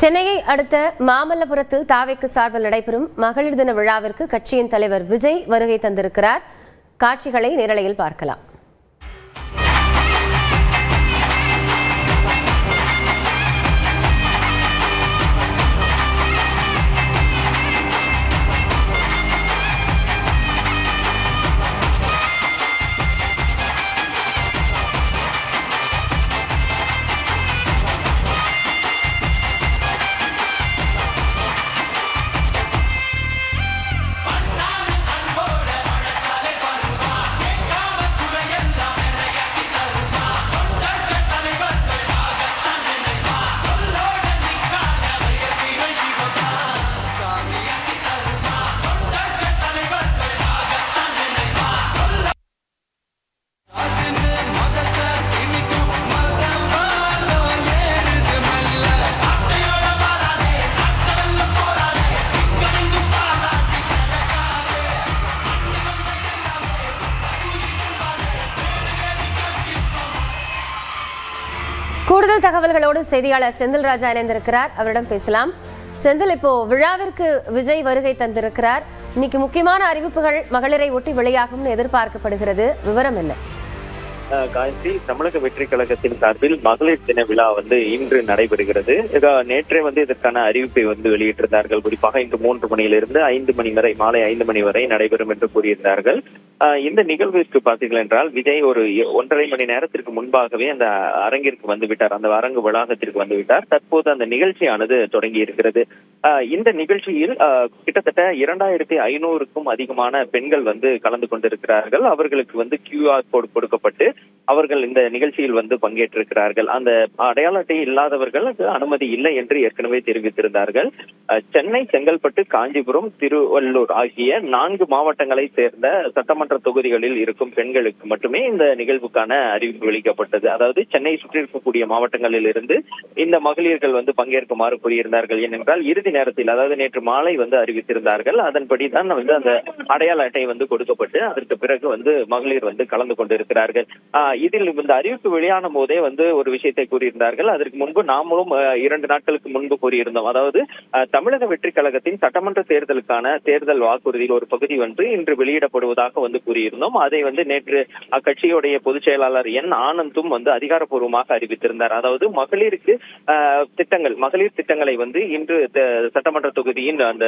சென்னையை அடுத்த மாமல்லபுரத்தில் தாவேக்கு சார்பில் நடைபெறும் மகளிர் தின விழாவிற்கு கட்சியின் தலைவர் விஜய் வருகை தந்திருக்கிறார். காட்சிகளை நேரலையில் பார்க்கலாம். கூடுதல் தகவல்களோடு செய்தியாளர் செந்தில் ராஜா இணைந்திருக்கிறார். அவரிடம் பேசலாம். செந்தில், இப்போ விழாவிற்கு விஜய் வருகை தந்திருக்கிறார். இன்னைக்கு முக்கியமான அறிவிப்புகள் மகளிரை ஒட்டி வெளியாகும்னு எதிர்பார்க்கப்படுகிறது. விவரம் என்ன? காயத்ரி, தமிழக வெற்றி கழகத்தின் சார்பில் மகளிர் தின விழா இன்று நடைபெறுகிறது. நேற்றே இதற்கான அறிவிப்பை வெளியிட்டிருந்தார்கள். குறிப்பாக இன்று 3 மணியிலிருந்து 5 மணி வரை, மாலை 5 மணி வரை நடைபெறும் என்று கூறியிருந்தார்கள். இந்த நிகழ்விற்கு பார்த்தீர்கள் என்றால் விஜய் ஒரு 1.5 மணி நேரத்திற்கு முன்பாகவே அந்த அரங்கிற்கு வந்துவிட்டார், அந்த அரங்கு வளாகத்திற்கு வந்துவிட்டார். தற்போது அந்த நிகழ்ச்சியானது தொடங்கி இருக்கிறது. இந்த நிகழ்ச்சியில் கிட்டத்தட்ட 2500க்கும் அதிகமான பெண்கள் கலந்து கொண்டிருக்கிறார்கள். அவர்களுக்கு QR கோடு கொடுக்கப்பட்டு அவர்கள் இந்த நிகழ்ச்சியில் பங்கேற்றிருக்கிறார்கள். அந்த அடையாள அட்டை இல்லாதவர்களுக்கு அனுமதி இல்லை என்று ஏற்கனவே தெரிவித்திருந்தார்கள். சென்னை, செங்கல்பட்டு, காஞ்சிபுரம், திருவள்ளூர் ஆகிய 4 மாவட்டங்களை சேர்ந்த சட்டமன்ற தொகுதிகளில் இருக்கும் பெண்களுக்கு மட்டுமே இந்த நிகழ்வுக்கான அறிவிப்பு வெளியிடப்பட்டது. அதாவது சென்னை சுற்றி இருக்கக்கூடிய மாவட்டங்களில் இருந்து இந்த மகளிர்கள் பங்கேற்குமாறு கூறியிருந்தார்கள். ஏனென்றால் இறுதி நேரத்தில், அதாவது நேற்று மாலை அறிவித்திருந்தார்கள். அதன்படிதான் அந்த அடையாள அட்டை கொடுக்கப்பட்டு அதற்கு பிறகு மகளிர் கலந்து கொண்டிருக்கிறார்கள். இதில் இந்த அறிவிப்பு வெளியான போதே ஒரு விஷயத்தை கூறியிருந்தார்கள். அதற்கு முன்பு நாமளும் 2 நாட்களுக்கு முன்பு கூறியிருந்தோம். அதாவது தமிழக வெற்றி கழகத்தின் சட்டமன்ற தேர்தலுக்கான தேர்தல் வாக்குறுதியில் ஒரு பகுதி இன்று வெளியிடப்படுவதாக கூறியிருந்தோம். அதை நேற்று அக்கட்சியுடைய பொதுச் செயலாளர் என் ஆனந்தும் அதிகாரப்பூர்வமாக அறிவித்திருந்தார். அதாவது மகளிருக்கு திட்டங்கள், மகளிர் திட்டங்களை இன்று சட்டமன்ற தொகுதியின் அந்த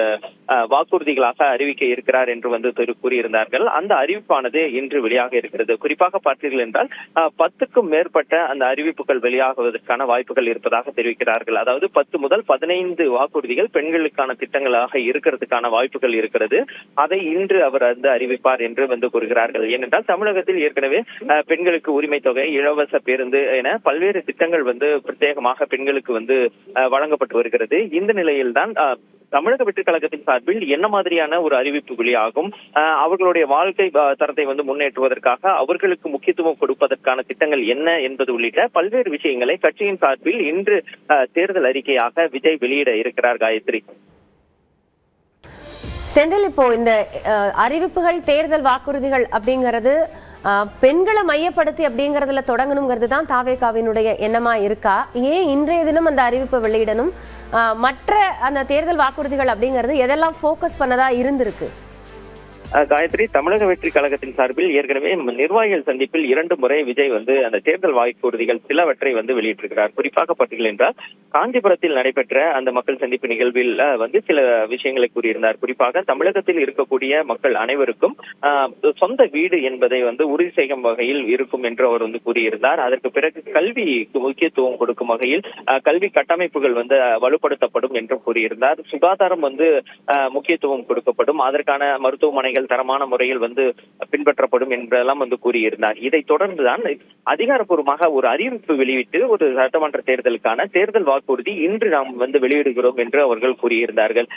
வாக்குறுதிகளாக அறிவிக்க இருக்கிறார் என்று கூறியிருந்தார்கள். அந்த அறிவிப்பானது இன்று வெளியாக இருக்கிறது. குறிப்பாக பார்த்தீர்கள் என்றால் 10க்கும் மேற்பட்ட அந்த அறிவிப்புகள் வெளியாகுவதற்கான வாய்ப்புகள் இருப்பதாக தெரிவிக்கிறார்கள். அதாவது 10 முதல் 15 வாக்குறுதிகள் பெண்களுக்கான திட்டங்களாக இருக்கிறதுக்கான வாய்ப்புகள் இருக்கிறது. அதை இன்று அவர் அறிவிப்பார் என்று கூறுகிறார்கள். ஏனென்றால் தமிழகத்தில் ஏற்கனவே பெண்களுக்கு உரிமை தொகை, இலவச பேருந்து என பல்வேறு திட்டங்கள் பிரத்யேகமாக பெண்களுக்கு வழங்கப்பட்டு வருகிறது. இந்த நிலையில்தான் தமிழக வெற்றி கழகத்தின் சார்பில் என்ன மாதிரியான ஒரு அறிவிப்பு வெளியாகும், அவர்களுடைய வாழ்க்கை தரத்தை முன்னேற்றுவதற்காக அவர்களுக்கு முக்கியத்துவம் கொடுப்பதற்கான திட்டங்கள் என்ன என்பது உள்ளிட்ட பல்வேறு விஷயங்களை கட்சியின் சார்பில் இன்று தேர்தல் அறிக்கையாக விஜய் வெளியிட இருக்கிறார். காயத்ரி, செந்தில், இப்போ இந்த அறிவிப்புகள், தேர்தல் வாக்குறுதிகள் அப்படிங்கிறது பெண்களை மையப்படுத்தி அப்படிங்கறதுல தொடங்கணுங்கிறது தான் தாவேகாவினுடைய எண்ணமா இருக்கா? ஏன் இன்றைய தினம் அந்த அறிவிப்பை வெளியிடணும்? மற்ற அந்த தேர்தல் வாக்குறுதிகள் அப்படிங்கிறது எதெல்லாம் போக்கஸ் பண்ணதா இருந்திருக்கு? காயத்ரி, தமிழக வெற்றி கழகத்தின் சார்பில் ஏற்கனவே நிர்வாகிகள் சந்திப்பில் 2 முறை விஜய் அந்த தேர்தல் வாக்குறுதிகள் சிலவற்றை வெளியிட்டிருக்கிறார். குறிப்பாக பார்த்தீர்கள் என்றால் காஞ்சிபுரத்தில் நடைபெற்ற அந்த மக்கள் சந்திப்பு நிகழ்வில் சில விஷயங்களை கூறியிருந்தார். குறிப்பாக தமிழகத்தில் இருக்கக்கூடிய மக்கள் அனைவருக்கும் சொந்த வீடு என்பதை உறுதி செய்யும் வகையில் இருக்கும் என்று அவர் கூறியிருந்தார். அதற்கு பிறகு கல்விக்கு முக்கியத்துவம் கொடுக்கும் வகையில் கல்வி கட்டமைப்புகள் வலுப்படுத்தப்படும் என்றும் கூறியிருந்தார். சுகாதாரம் முக்கியத்துவம் கொடுக்கப்படும், அதற்கான மருத்துவமனைகள் தரமான முறையில் பின்பற்றப்படும் என்றெல்லாம் கூறியிருந்தார். இதை தொடர்ந்துதான் அதிகாரப்பூர்வமாக ஒரு அறிவிப்பு வெளியிட்டு ஒரு சட்டமன்ற தேர்தலுக்கான தேர்தல் வாக்குறுதி இன்று நாம் வெளியிடுகிறோம் என்று அவர்கள் கூறியிருந்தார்கள்.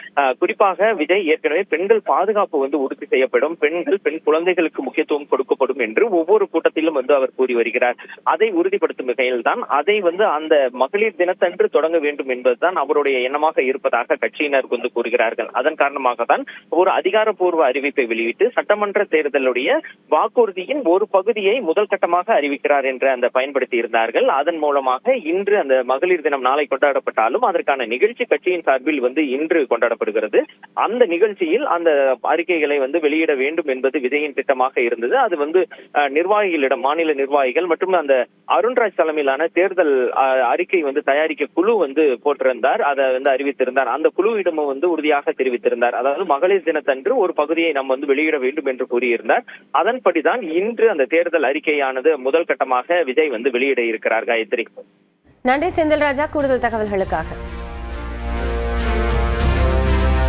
குறிப்பாக விஜய் ஏற்கனவே பெண்கள் பாதுகாப்பு உறுதி செய்யப்படும், பெண் குழந்தைகளுக்கு முக்கியத்துவம் கொடுக்கப்படும் என்று ஒவ்வொரு கூட்டத்திலும் அவர் கூறி வருகிறார். அதை உறுதிப்படுத்தும் வகையில் தான் அதை அந்த மகளிர் தினத்தன்று தொடங்க வேண்டும் என்பதுதான் அவருடைய எண்ணமாக இருப்பதாக கட்சியினர் கூறுகிறார்கள். அதன் காரணமாக தான் ஒரு அதிகாரப்பூர்வ அறிவிப்பை வெளியிட்டு சட்டமன்ற தேர்தலுடைய வாக்குறுதியின் ஒரு பகுதியை முதல் கட்டமாக அறிவிக்கிறார் என்று அந்த பயன்படுத்தி இருந்தார்கள். அதன் மூலமாக இன்று அந்த மகளிர் தினம் நாளை கொண்டாடப்பட்டாலும் அதற்கான நிகழ்ச்சி கட்சியின் சார்பில் இன்று கொண்டாடப்படுகிறது. அந்த நிகழ்ச்சியில் அந்த அறிக்கைகளை வெளியிட வேண்டும் என்பது விஜயின் திட்டமாக இருந்தது. அது நிர்வாகிகளிடம், மாநில நிர்வாகிகள் மற்றும் அந்த அருண்ராஜ் தலைமையிலான தேர்தல் அறிக்கை தயாரிக்க குழு போட்டிருந்தார். அதை அறிவித்திருந்தார். அந்த குழுவிடமும் உறுதியாக தெரிவித்திருந்தார். அதாவது மகளிர் தினத்தன்று ஒரு பகுதியை நாம் வெளியிட வேண்டும் என்று கூறியிருந்தார். அதன்படிதான் இன்று அந்த தேர்தல் அறிக்கையானது முதல் கட்டமாக விஜய் வெளியிட இருக்கிறார். காயத்ரி, நன்றி செந்தில்ராஜா கூடுதல் தகவல்களுக்காக.